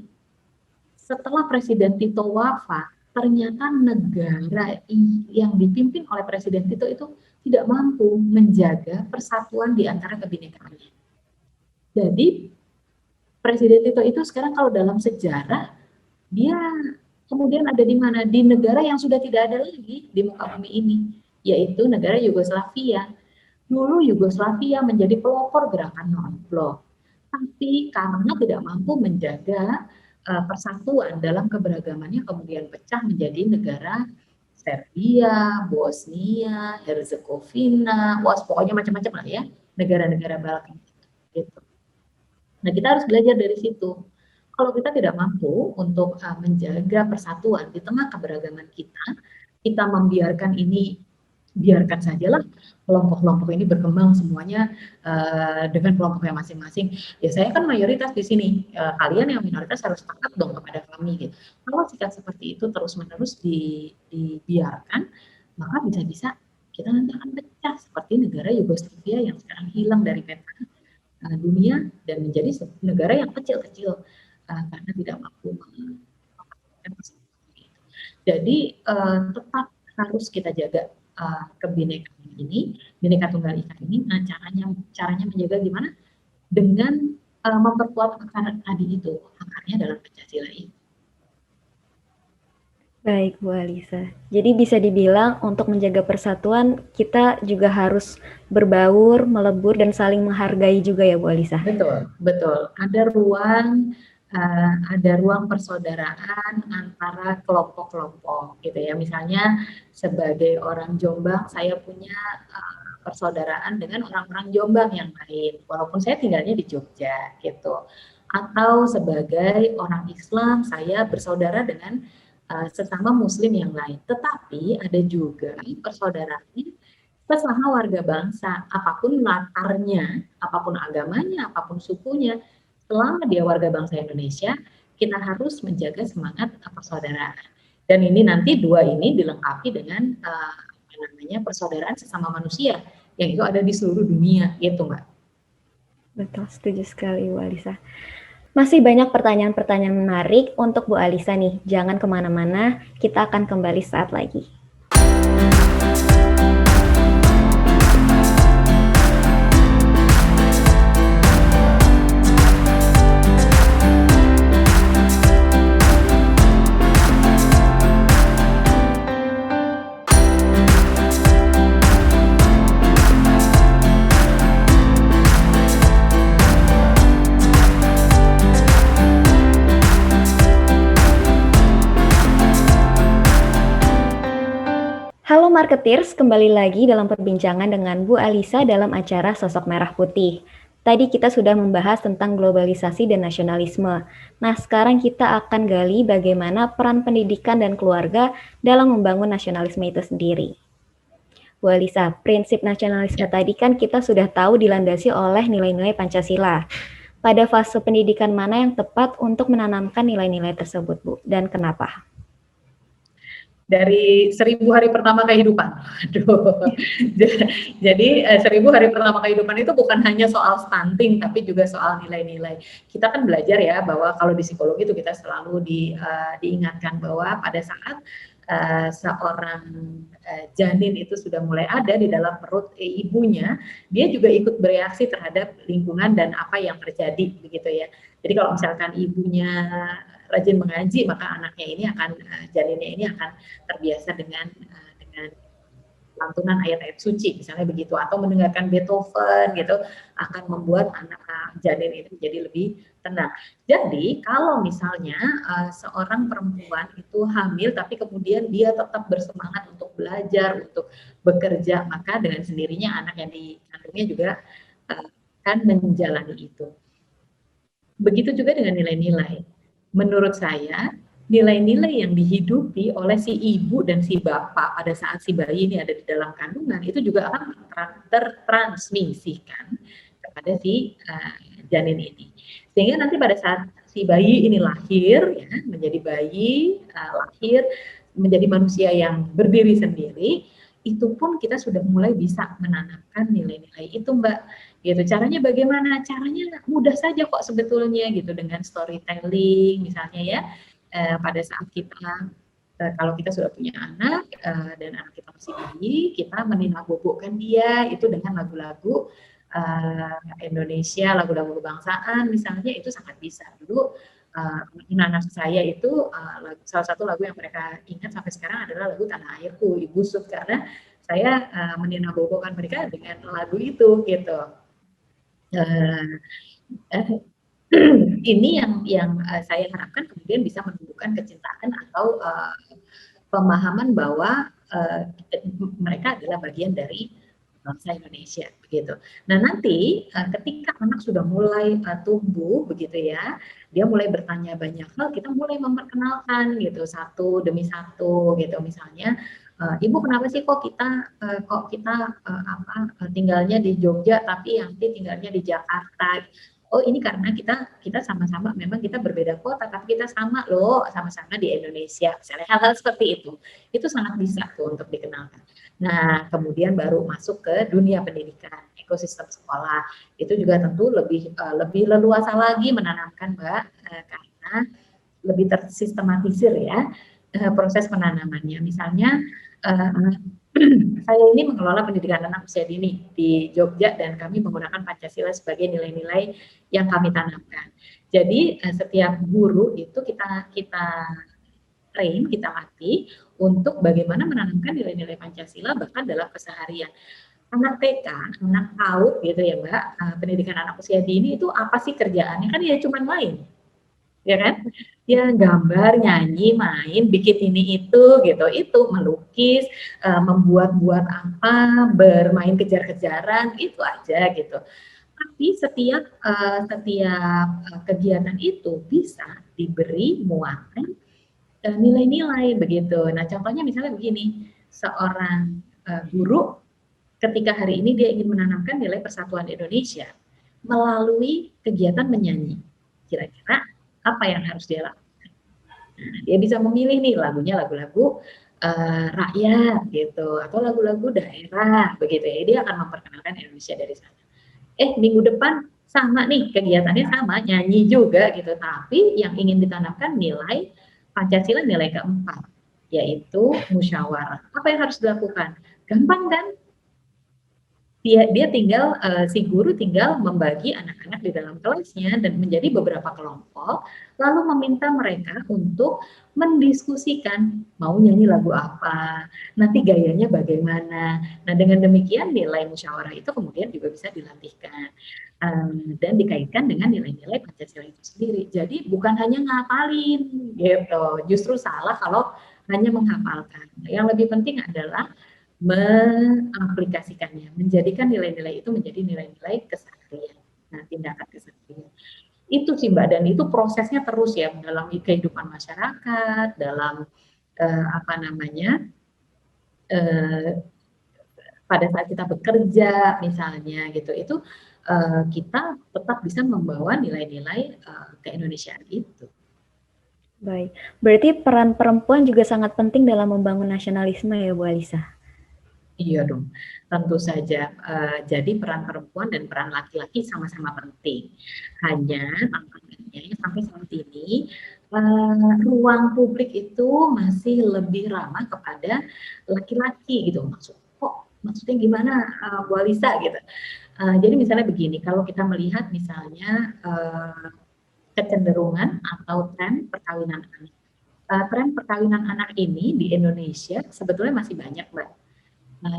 [SPEAKER 2] setelah Presiden Tito wafat, ternyata negara yang dipimpin oleh Presiden Tito itu tidak mampu menjaga persatuan di antara kebinekaannya. Jadi Presiden Tito itu sekarang kalau dalam sejarah, dia kemudian ada di mana? Di negara yang sudah tidak ada lagi di muka bumi ini, yaitu negara Yugoslavia. Dulu Yugoslavia menjadi pelopor gerakan non-blok, tapi karena tidak mampu menjaga persatuan dalam keberagamannya, kemudian pecah menjadi negara Serbia, Bosnia, Herzegovina, pokoknya macam-macam lah ya, negara-negara Balkan gitu. Nah, kita harus belajar dari situ. Kalau kita tidak mampu untuk menjaga persatuan di tengah keberagaman kita membiarkan ini, biarkan sajalah kelompok-kelompok ini berkembang semuanya dengan kelompoknya masing-masing. Ya saya kan mayoritas di sini, kalian yang minoritas harus taat dong kepada kami. Gitu. Kalau sikap seperti itu terus-menerus dibiarkan, maka bisa-bisa kita nanti akan pecah seperti negara Yugoslavia yang sekarang hilang dari peta dunia dan menjadi negara yang kecil-kecil karena tidak mampu mengembangkan persatuan. Jadi tetap harus kita jaga kebinekaan ini, Bhinneka Tunggal Ika ini. Nah, caranya menjaga gimana? Dengan memperkuat akar tadi itu, akarnya dalam Pancasila ini.
[SPEAKER 1] Baik, Bu Alisa. Jadi bisa dibilang untuk menjaga persatuan kita juga harus berbaur, melebur, dan saling menghargai juga ya Bu Alisa?
[SPEAKER 2] Betul, betul. Ada ruang persaudaraan antara kelompok-kelompok gitu ya. Misalnya sebagai orang Jombang, saya punya persaudaraan dengan orang-orang Jombang yang lain, walaupun saya tinggalnya di Jogja gitu. Atau sebagai orang Islam, saya bersaudara dengan sesama Muslim yang lain. Tetapi ada juga persaudaraan sesama warga bangsa, apapun latarnya, apapun agamanya, apapun sukunya, selama dia warga bangsa Indonesia, kita harus menjaga semangat persaudaraan. Dan ini nanti dua ini dilengkapi dengan persaudaraan sesama manusia yang itu ada di seluruh dunia, gitu Mbak.
[SPEAKER 1] Betul, setuju sekali Bu Alisa. Masih banyak pertanyaan-pertanyaan menarik untuk Bu Alisa nih. Jangan kemana-mana, kita akan kembali saat lagi. Halo Marketeers, kembali lagi dalam perbincangan dengan Bu Alisa dalam acara Sosok Merah Putih. Tadi kita sudah membahas tentang globalisasi dan nasionalisme. Nah, sekarang kita akan gali bagaimana peran pendidikan dan keluarga dalam membangun nasionalisme itu sendiri. Bu Alisa, prinsip nasionalisme tadi kan kita sudah tahu dilandasi oleh nilai-nilai Pancasila. Pada fase pendidikan mana yang tepat untuk menanamkan nilai-nilai tersebut, Bu? Dan kenapa?
[SPEAKER 2] Dari 1000 hari pertama kehidupan. Aduh. Jadi 1000 hari pertama kehidupan itu bukan hanya soal stunting, tapi juga soal nilai-nilai. Kita kan belajar ya bahwa kalau di psikologi itu kita selalu diingatkan bahwa pada saat seorang janin itu sudah mulai ada di dalam perut ibunya, dia juga ikut bereaksi terhadap lingkungan dan apa yang terjadi, begitu ya. Jadi kalau misalkan ibunya rajin mengaji, maka anaknya ini akan, janinnya ini akan terbiasa dengan lantunan ayat-ayat suci, misalnya begitu, atau mendengarkan Beethoven gitu, akan membuat anak janin itu jadi lebih tenang. Jadi kalau misalnya seorang perempuan itu hamil, tapi kemudian dia tetap bersemangat untuk belajar, untuk bekerja, maka dengan sendirinya anak yang dikandungnya juga akan menjalani itu. Begitu juga dengan nilai-nilai. Menurut saya, nilai-nilai yang dihidupi oleh si ibu dan si bapak pada saat si bayi ini ada di dalam kandungan itu juga akan tertransmisikan kepada si janin ini. Sehingga nanti pada saat si bayi ini lahir, ya, menjadi bayi, lahir, menjadi manusia yang berdiri sendiri, itu pun kita sudah mulai bisa menanamkan nilai-nilai itu, Mbak. Gitu. Caranya bagaimana? Caranya mudah saja kok sebetulnya gitu, dengan storytelling misalnya ya. Pada saat kita kalau kita sudah punya anak dan anak kita masih bayi, kita meninabobokan dia itu dengan lagu-lagu Indonesia, lagu-lagu kebangsaan misalnya, itu sangat bisa. Dulu anak saya itu salah satu lagu yang mereka ingat sampai sekarang adalah lagu Tanah Airku, Ibu Sut, karena saya meninabobokan mereka dengan lagu itu gitu. Ini yang saya harapkan kemudian bisa menumbuhkan kecintaan atau pemahaman bahwa mereka adalah bagian dari bangsa Indonesia begitu. Nah nanti ketika anak sudah mulai tumbuh begitu ya, dia mulai bertanya banyak hal, kita mulai memperkenalkan gitu satu demi satu gitu. Misalnya Ibu kenapa sih kok kita tinggalnya di Jogja tapi Yanti tinggalnya di Jakarta? Oh ini karena kita sama-sama, memang kita berbeda kota tapi kita sama loh, sama-sama di Indonesia. Misalnya hal-hal seperti itu sangat bisa tuh untuk dikenalkan. Nah kemudian baru masuk ke dunia pendidikan, ekosistem sekolah. Itu juga tentu lebih leluasa lagi menanamkan, Mbak, karena lebih tersistematisir ya proses penanamannya. Misalnya saya ini mengelola pendidikan anak usia dini di Jogja dan kami menggunakan Pancasila sebagai nilai-nilai yang kami tanamkan. Jadi setiap guru itu kita train, kita latih untuk bagaimana menanamkan nilai-nilai Pancasila bahkan dalam keseharian. Anak TK, anak PAUD gitu ya Mbak, pendidikan anak usia dini itu apa sih kerjaannya? Kan ya cuma main, ya kan? Ya gambar, nyanyi, main, bikin ini itu gitu, itu melukis, membuat-buat apa, bermain kejar-kejaran, itu aja gitu. Tapi setiap kegiatan itu bisa diberi muatan nilai-nilai begitu. Nah contohnya misalnya begini, seorang guru ketika hari ini dia ingin menanamkan nilai persatuan Indonesia melalui kegiatan menyanyi, kira-kira apa yang harus dia lakukan? Nah, dia bisa memilih nih lagunya lagu-lagu rakyat gitu atau lagu-lagu daerah begitu ya. Dia akan memperkenalkan Indonesia dari sana. Minggu depan sama nih kegiatannya sama, nyanyi juga gitu, tapi yang ingin ditanamkan nilai Pancasila nilai keempat, yaitu musyawarah. Apa yang harus dilakukan? Gampang kan? Dia tinggal si guru tinggal membagi anak-anak di dalam kelasnya dan menjadi beberapa kelompok, lalu meminta mereka untuk mendiskusikan mau nyanyi lagu apa, nanti gayanya bagaimana. Nah dengan demikian nilai musyawarah itu kemudian juga bisa dilatihkan dan dikaitkan dengan nilai-nilai Pancasila itu sendiri. Jadi bukan hanya ngapalin gitu, justru salah kalau hanya menghafalkan. Yang lebih penting adalah mengaplikasikannya, menjadikan nilai-nilai itu menjadi nilai-nilai keseharian. Nah, tindakan keseharian. Itu sih Mbak, dan itu prosesnya terus ya dalam kehidupan masyarakat, dalam pada saat kita bekerja misalnya gitu, itu kita tetap bisa membawa nilai-nilai keindonesiaan itu.
[SPEAKER 1] Baik, berarti peran perempuan juga sangat penting dalam membangun nasionalisme ya Bu Alisa?
[SPEAKER 2] Iya dong, tentu saja. Jadi peran perempuan dan peran laki-laki sama-sama penting. Hanya tantangannya sampai saat ini ruang publik itu masih lebih ramah kepada laki-laki gitu. Maksudnya gimana Bu Alisa gitu. Jadi misalnya begini, kalau kita melihat misalnya kecenderungan atau tren perkawinan anak. Tren perkawinan anak ini di Indonesia sebetulnya masih banyak, Mbak.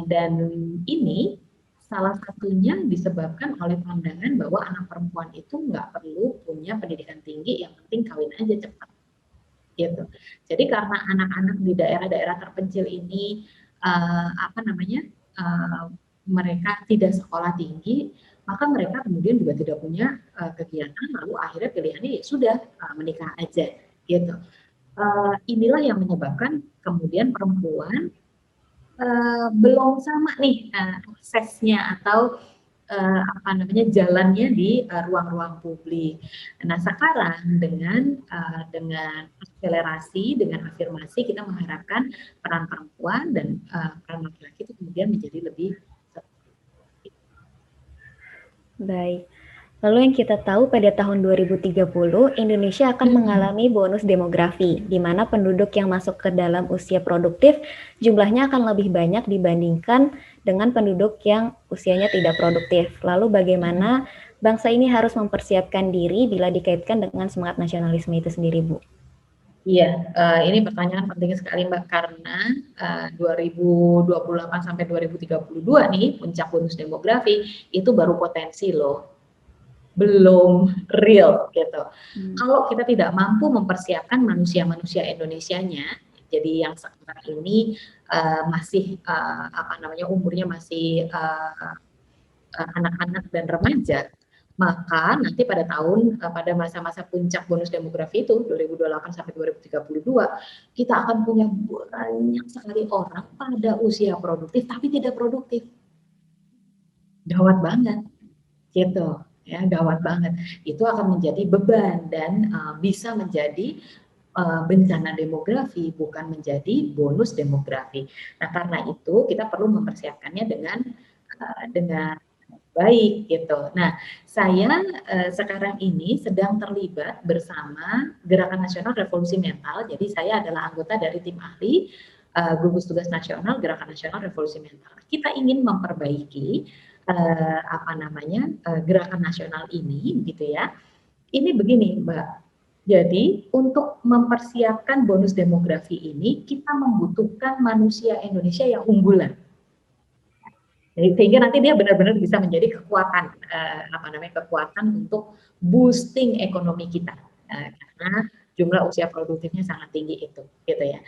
[SPEAKER 2] Dan ini salah satunya disebabkan oleh pandangan bahwa anak perempuan itu nggak perlu punya pendidikan tinggi, yang penting kawin aja cepat. Gitu. Jadi karena anak-anak di daerah-daerah terpencil ini mereka tidak sekolah tinggi, maka mereka kemudian juga tidak punya kegiatan, lalu akhirnya pilihannya ya sudah menikah aja. Gitu. Inilah yang menyebabkan kemudian perempuan belum sama nih aksesnya atau apa namanya jalannya di ruang-ruang publik. Nah sekarang dengan akselerasi, dengan afirmasi kita mengharapkan peran perempuan dan peran laki-laki itu kemudian menjadi lebih.
[SPEAKER 1] Baik. Lalu yang kita tahu pada tahun 2030 Indonesia akan mengalami bonus demografi, di mana penduduk yang masuk ke dalam usia produktif jumlahnya akan lebih banyak dibandingkan dengan penduduk yang usianya tidak produktif. Lalu bagaimana bangsa ini harus mempersiapkan diri bila dikaitkan dengan semangat nasionalisme itu sendiri, Bu?
[SPEAKER 2] Iya, ini pertanyaan penting sekali Mbak, karena 2028 sampai 2032 nih, puncak bonus demografi, itu baru potensi loh, belum real gitu. Kalau kita tidak mampu mempersiapkan manusia-manusia Indonesianya, jadi yang sekarang ini masih apa namanya umurnya masih anak-anak dan remaja, maka nanti pada masa-masa puncak bonus demografi itu 2028 sampai 2032 kita akan punya banyak sekali orang pada usia produktif tapi tidak produktif. Gawat banget gitu ya, gawat banget. Itu akan menjadi beban dan bisa menjadi bencana demografi, bukan menjadi bonus demografi. Nah, karena itu kita perlu mempersiapkannya dengan baik gitu. Nah, saya sekarang ini sedang terlibat bersama Gerakan Nasional Revolusi Mental. Jadi saya adalah anggota dari tim ahli gugus tugas nasional Gerakan Nasional Revolusi Mental. Kita ingin memperbaiki apa namanya gerakan nasional ini, gitu ya. Ini begini, Mbak. Jadi untuk mempersiapkan bonus demografi ini kita membutuhkan manusia Indonesia yang unggulan. Sehingga nanti dia benar-benar bisa menjadi kekuatan kekuatan untuk boosting ekonomi kita karena jumlah usia produktifnya sangat tinggi itu gitu ya.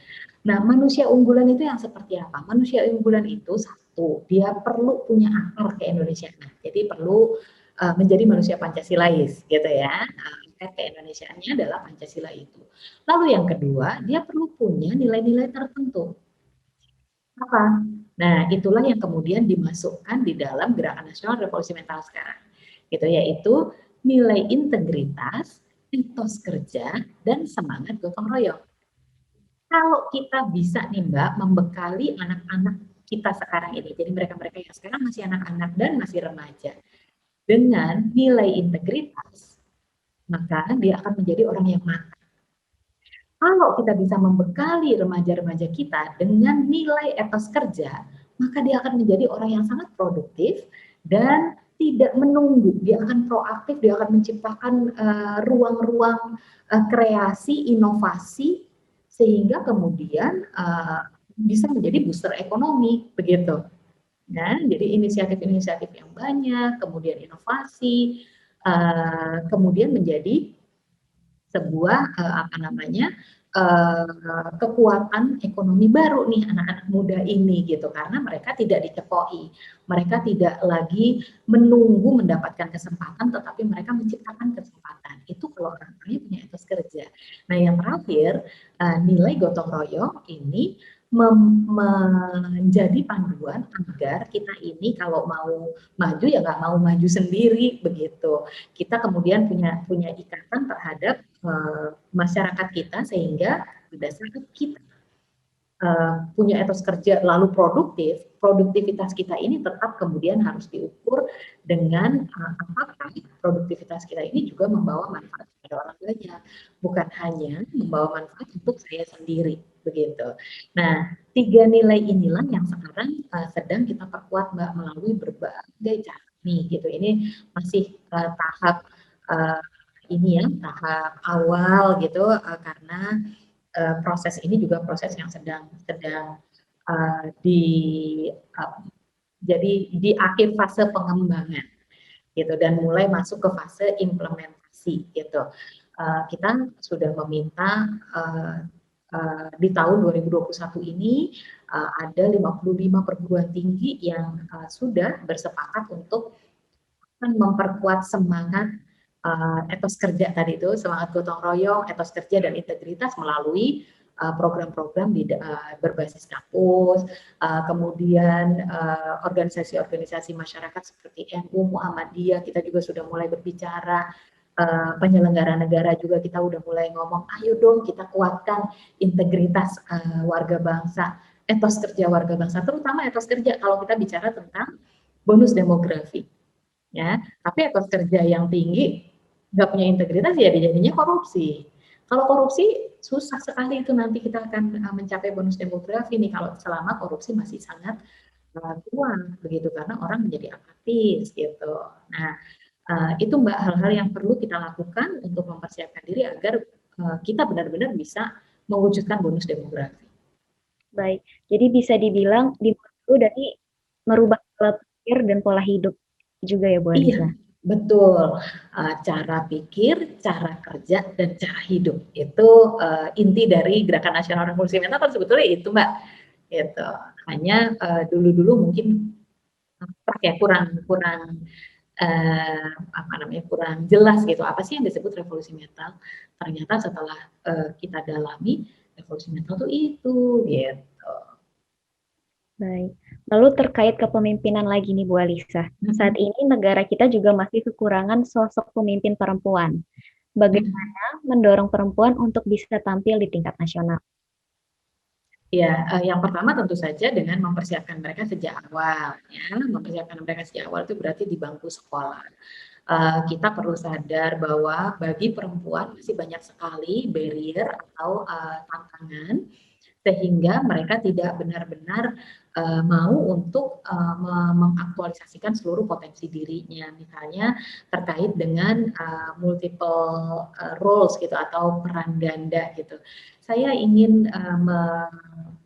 [SPEAKER 2] Nah, manusia unggulan itu yang seperti apa? Manusia unggulan itu satu, dia perlu punya akar keindonesiaan. Jadi perlu menjadi manusia Pancasilais gitu ya. Akar keindonesiaannya adalah Pancasila itu. Lalu yang kedua, dia perlu punya nilai-nilai tertentu. Apa? Nah, itulah yang kemudian dimasukkan di dalam Gerakan Nasional Revolusi Mental sekarang. Gitu, yaitu nilai integritas, etos kerja, dan semangat gotong royong. Kalau kita bisa nih Mbak, membekali anak-anak kita sekarang ini, jadi mereka-mereka yang sekarang masih anak-anak dan masih remaja, dengan nilai integritas, maka dia akan menjadi orang yang matang. Kalau kita bisa membekali remaja-remaja kita dengan nilai etos kerja, maka dia akan menjadi orang yang sangat produktif dan tidak menunggu. Dia akan proaktif, dia akan menciptakan ruang-ruang kreasi, inovasi, sehingga kemudian bisa menjadi booster ekonomi, begitu. Dan jadi inisiatif-inisiatif yang banyak, kemudian inovasi, kemudian menjadi sebuah kekuatan ekonomi baru nih anak-anak muda ini gitu karena mereka tidak dicekoi, mereka tidak lagi menunggu mendapatkan kesempatan tetapi mereka menciptakan kesempatan. Itu kalau orang-orangnya punya etos kerja. Nah yang terakhir nilai gotong royong ini menjadi panduan agar kita ini kalau mau maju ya nggak mau maju sendiri begitu. Kita kemudian punya ikatan terhadap masyarakat kita sehingga berdasarkan kita punya etos kerja lalu produktivitas kita ini tetap kemudian harus diukur dengan apakah produktivitas kita ini juga membawa manfaat kepada orang banyak, bukan hanya membawa manfaat untuk saya sendiri begitu. Nah, 3 nilai inilah yang sekarang sedang kita perkuat Mbak melalui berbagai cara nih gitu. Ini masih tahap tahap awal gitu karena proses ini juga proses yang sedang jadi di akhir fase pengembangan gitu dan mulai masuk ke fase implementasi gitu. Kita sudah meminta di tahun 2021 ini ada 55 perguruan tinggi yang sudah bersepakat untuk memperkuat semangat etos kerja tadi itu, semangat gotong royong, etos kerja dan integritas melalui program-program berbasis kampus, kemudian organisasi-organisasi masyarakat seperti NU, Muhammadiyah, kita juga sudah mulai berbicara, penyelenggara negara juga kita udah mulai ngomong, ayo dong kita kuatkan integritas warga bangsa, etos kerja warga bangsa, terutama etos kerja kalau kita bicara tentang bonus demografi, ya. Tapi etos kerja yang tinggi nggak punya integritas ya jadinya korupsi. Kalau korupsi susah sekali itu nanti kita akan mencapai bonus demografi nih kalau selama korupsi masih sangat kuat begitu karena orang menjadi apatis gitu. Nah, itu Mbak hal-hal yang perlu kita lakukan untuk mempersiapkan diri agar kita benar-benar bisa mewujudkan bonus demografi.
[SPEAKER 1] Baik, jadi bisa dibilang dimulai dulu dari merubah pola pikir dan pola hidup juga ya Bu Alisa?
[SPEAKER 2] Iya, betul. Cara pikir, cara kerja, dan cara hidup itu inti dari Gerakan Nasional Revolusi Mental kan sebetulnya itu Mbak. Gitu. Hanya dulu-dulu mungkin kurang kurang jelas gitu apa sih yang disebut revolusi mental. Ternyata setelah kita dalami revolusi mental itu gitu.
[SPEAKER 1] Baik. Lalu terkait kepemimpinan lagi nih Bu Alisa. Saat ini negara kita juga masih kekurangan sosok pemimpin perempuan. Bagaimana mendorong perempuan untuk bisa tampil di tingkat nasional?
[SPEAKER 2] Ya, yang pertama tentu saja dengan mempersiapkan mereka sejak awal. Ya. Mempersiapkan mereka sejak awal itu berarti di bangku sekolah. Kita perlu sadar bahwa bagi perempuan masih banyak sekali barrier atau tantangan sehingga mereka tidak benar-benar mau untuk mengaktualisasikan seluruh potensi dirinya, misalnya terkait dengan multiple roles gitu atau peran ganda gitu. Saya ingin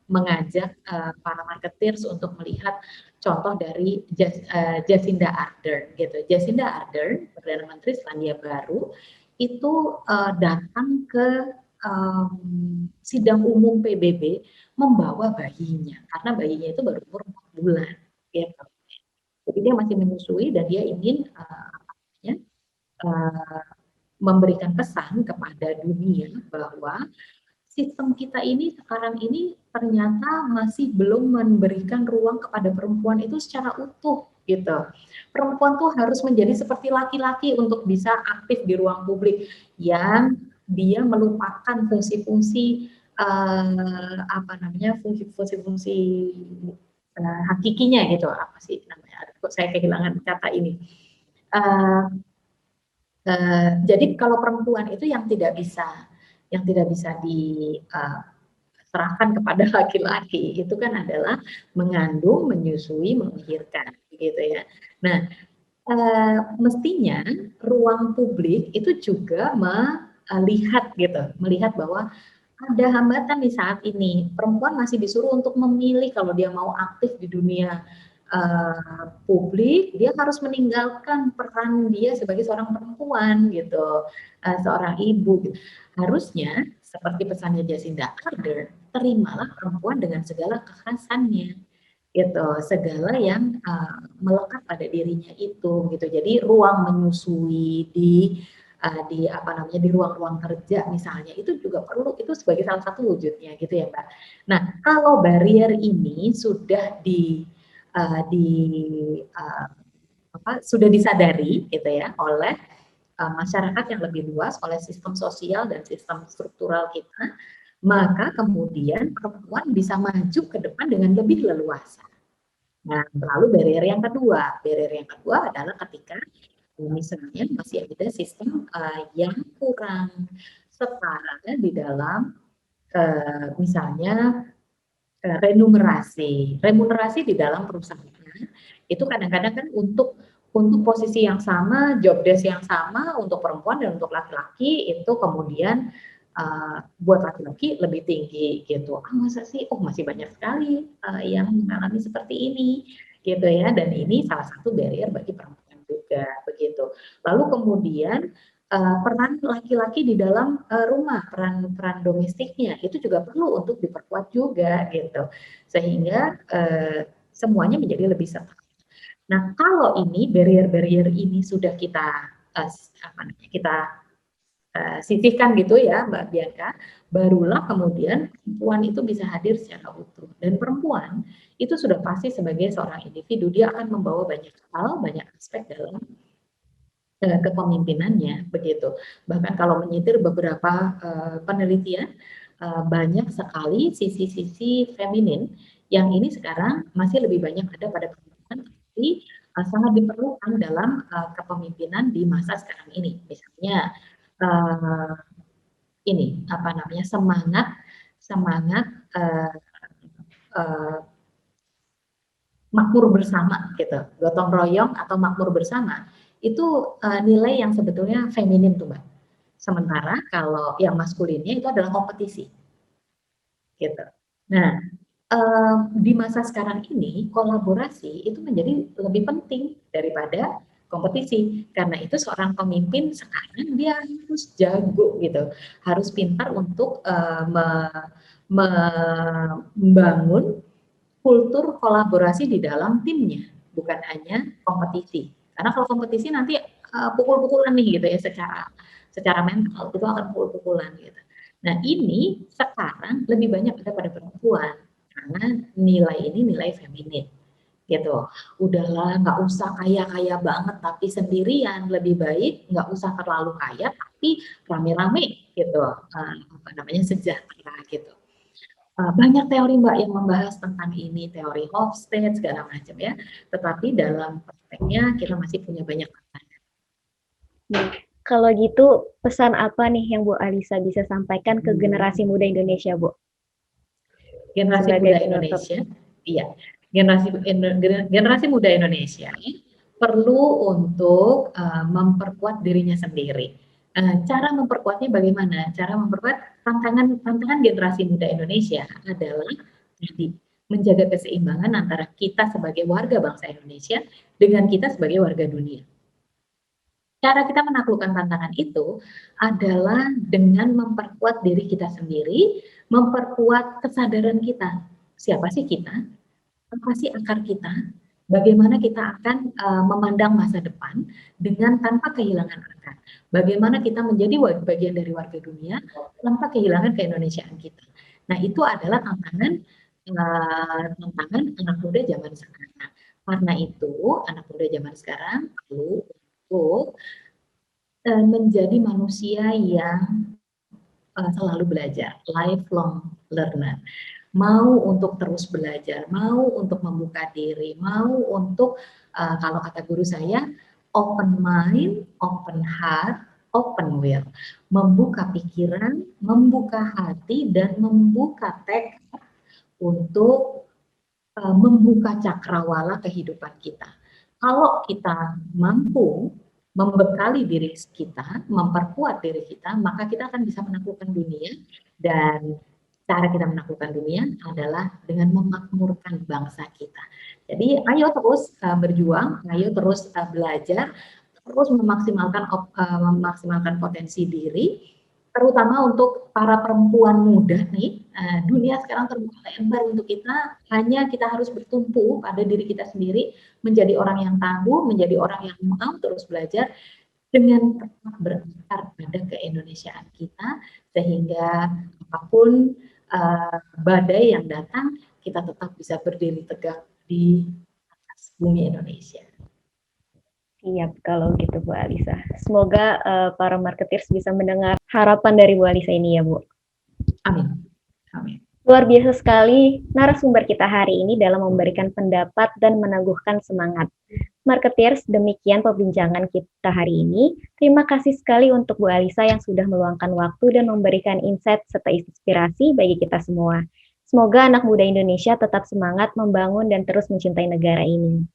[SPEAKER 2] mengajak para marketeers untuk melihat contoh dari Jacinda Ardern gitu. Jacinda Ardern, Perdana Menteri Selandia Baru, itu datang ke sidang umum PBB membawa bayinya karena bayinya itu baru umur 4 bulan gitu. Jadi dia masih menyusui dan dia ingin memberikan pesan kepada dunia bahwa sistem kita ini sekarang ini ternyata masih belum memberikan ruang kepada perempuan itu secara utuh gitu. Perempuan tuh harus menjadi seperti laki-laki untuk bisa aktif di ruang publik yang dia melupakan fungsi-fungsi fungsi-fungsi hakikinya gitu. Apa sih namanya? Kok saya kehilangan kata ini. Jadi kalau perempuan itu yang tidak bisa diserahkan kepada laki-laki itu kan adalah mengandung, menyusui, melahirkan, gitu ya. Nah, mestinya ruang publik itu juga melihat bahwa ada hambatan di saat ini. Perempuan masih disuruh untuk memilih kalau dia mau aktif di dunia publik, dia harus meninggalkan peran dia sebagai seorang perempuan gitu, seorang ibu. Gitu. Harusnya seperti pesannya Jacinda Ardern, terimalah perempuan dengan segala kekhasannya, gitu, segala yang melekat pada dirinya itu, gitu. Jadi ruang menyusui di ruang-ruang kerja misalnya itu juga perlu, itu sebagai salah satu wujudnya gitu ya Mbak. Nah kalau barrier ini sudah sudah disadari gitu ya oleh masyarakat yang lebih luas, oleh sistem sosial dan sistem struktural kita, maka kemudian perempuan bisa maju ke depan dengan lebih leluasa. Nah, lalu barrier yang kedua adalah ketika misalnya masih ada sistem yang kurang setara di dalam misalnya remunerasi di dalam perusahaan itu kadang-kadang kan untuk posisi yang sama, job desk yang sama untuk perempuan dan untuk laki-laki itu kemudian buat laki-laki lebih tinggi gitu. Masa sih? Oh masih banyak sekali yang mengalami seperti ini gitu ya. Dan ini salah satu barrier bagi perempuan juga begitu. Lalu kemudian peran laki-laki di dalam rumah, peran domestiknya itu juga perlu untuk diperkuat juga gitu, sehingga semuanya menjadi lebih setara. Nah kalau ini barrier-barrier ini sudah kita sisihkan gitu ya Mbak Bianca, barulah kemudian perempuan itu bisa hadir secara utuh. Dan perempuan itu sudah pasti sebagai seorang individu, dia akan membawa banyak hal, banyak aspek dalam kepemimpinannya, begitu. Bahkan kalau menyitir beberapa penelitian, banyak sekali sisi-sisi feminin yang ini sekarang masih lebih banyak ada pada perempuan, tapi sangat diperlukan dalam kepemimpinan di masa sekarang ini. Misalnya ini apa namanya, semangat makmur bersama gitu, gotong royong atau makmur bersama itu nilai yang sebetulnya feminin tuh Mbak. Sementara kalau yang maskulinnya itu adalah kompetisi gitu. Nah, di masa sekarang ini kolaborasi itu menjadi lebih penting daripada kompetisi. Karena itu seorang pemimpin sekarang dia harus jago gitu, harus pintar untuk membangun kultur kolaborasi di dalam timnya, bukan hanya kompetisi. Karena kalau kompetisi nanti pukul-pukulan nih gitu ya, secara mental itu akan pukul-pukulan gitu. Nah ini sekarang lebih banyak ada pada perempuan karena nilai ini nilai feminin gitu. Udahlah nggak usah kaya-kaya banget tapi sendirian, lebih baik nggak usah terlalu kaya tapi rame-rame gitu, apa namanya, sejahtera gitu. Banyak teori Mbak yang membahas tentang ini, teori Hofstede segala macam ya. Tetapi dalam prakteknya kita masih punya banyak tantangan.
[SPEAKER 1] Kalau gitu pesan apa nih yang Bu Alisa bisa sampaikan ke generasi muda Indonesia, Bu?
[SPEAKER 2] Generasi
[SPEAKER 1] Sebagai
[SPEAKER 2] muda
[SPEAKER 1] penutup.
[SPEAKER 2] Indonesia, iya. Generasi muda Indonesia perlu untuk memperkuat dirinya sendiri. Cara memperkuatnya bagaimana? Cara memperkuat tantangan generasi muda Indonesia adalah tadi menjaga keseimbangan antara kita sebagai warga bangsa Indonesia dengan kita sebagai warga dunia. Cara kita menaklukkan tantangan itu adalah dengan memperkuat diri kita sendiri, memperkuat kesadaran kita. Siapa sih kita? Apa sih akar kita? Bagaimana kita akan memandang masa depan dengan tanpa kehilangan akar. Bagaimana kita menjadi bagian dari warga dunia tanpa kehilangan keindonesiaan kita. Nah itu adalah tantangan anak muda zaman sekarang. Karena itu anak muda zaman sekarang perlu untuk menjadi manusia yang selalu belajar, lifelong learner. Mau untuk terus belajar, mau untuk membuka diri, mau untuk kalau kata guru saya, open mind, open heart, open will. Membuka pikiran, membuka hati, dan membuka tekad untuk membuka cakrawala kehidupan kita. Kalau kita mampu membekali diri kita, memperkuat diri kita, maka kita akan bisa menaklukkan dunia. Dan cara kita menaklukkan dunia adalah dengan memakmurkan bangsa kita. Jadi ayo terus berjuang, ayo terus belajar, terus memaksimalkan potensi diri, terutama untuk para perempuan muda nih. Dunia sekarang terbuka lebar untuk kita, hanya kita harus bertumpu pada diri kita sendiri, menjadi orang yang tangguh, menjadi orang yang mau terus belajar, dengan tetap berakar pada keindonesiaan kita, sehingga apapun badai yang datang, kita tetap bisa berdiri tegak di atas bumi Indonesia.
[SPEAKER 1] Siap kalau gitu Bu Alisa. Semoga para marketeers bisa mendengar harapan dari Bu Alisa ini ya Bu.
[SPEAKER 2] Amin. Amin.
[SPEAKER 1] Luar biasa sekali narasumber kita hari ini dalam memberikan pendapat dan meneguhkan semangat. Marketeers, demikian perbincangan kita hari ini. Terima kasih sekali untuk Bu Alisa yang sudah meluangkan waktu dan memberikan insight serta inspirasi bagi kita semua. Semoga anak muda Indonesia tetap semangat membangun dan terus mencintai negara ini.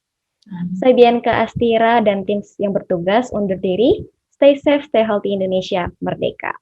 [SPEAKER 1] Saya Bianca Astira dan tim yang bertugas undur diri. Stay safe, stay healthy Indonesia, merdeka.